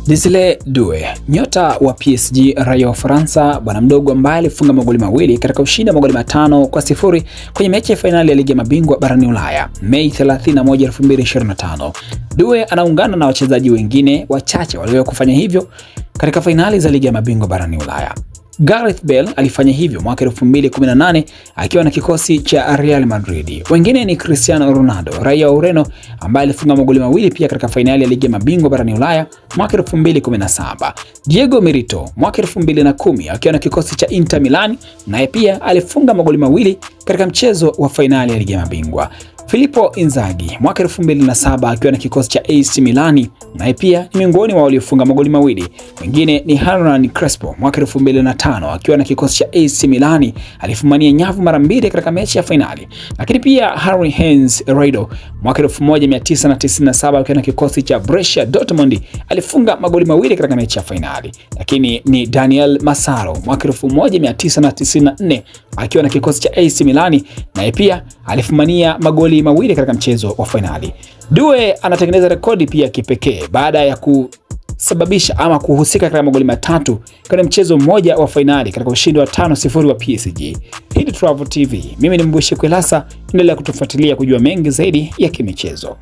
Desire Doué, nyota wa PSG raia wa Ufaransa, bwana mdogo ambaye alifunga magoli mawili katika ushindi wa magoli 5-0 kwenye mechi ya finali ya ligi ya mabingwa barani Ulaya Mei 31, 2025. Doué anaungana na wachezaji wengine wachache walio kufanya hivyo katika finali za ligi ya mabingwa barani Ulaya. Gareth Bale alifanya hivyo mwaka 2018 akiwa na kikosi cha Real Madrid. Wengine ni Cristiano Ronaldo, raia wa Ureno, ambaye alifunga magoli mawili pia katika finali ya ligi ya mabingwa barani Ulaya mwaka 2017. Diego Milito mwaka 2010 akiwa na kikosi cha Inter Milan, naye pia alifunga magoli mawili katika mchezo wa finali ya ligi ya mabingwa. Filippo Inzaghi mwaka 2007 akiwa na kikosi cha AC Milan, naye pia ni miongoni mwa waliofunga magoli mawili. Wengine ni Hernan Crespo mwaka 2005 akiwa na kikosi cha AC Milan, alifumania nyavu mara mbili katika mechi ya finali. Lakini pia Harry Heinz Riedel mwaka 1997 akiwa na kikosi cha Borussia Dortmund, alifunga magoli mawili katika mechi ya finali. Lakini ni Daniel Massaro mwaka 1994 akiwa na kikosi cha AC Milan, naye pia alifumania magoli mawili katika mchezo wa finali. Doué anatengeneza rekodi pia kipekee baada ya kusababisha ama kuhusika katika magoli 3 katika mchezo mmoja wa finali katika ushindi wa 5-0 wa PSG. Hii ni Travel TV. Mimi ni Mbushi Kwelasa, endelea kutufuatilia kujua mengi zaidi ya kimichezo.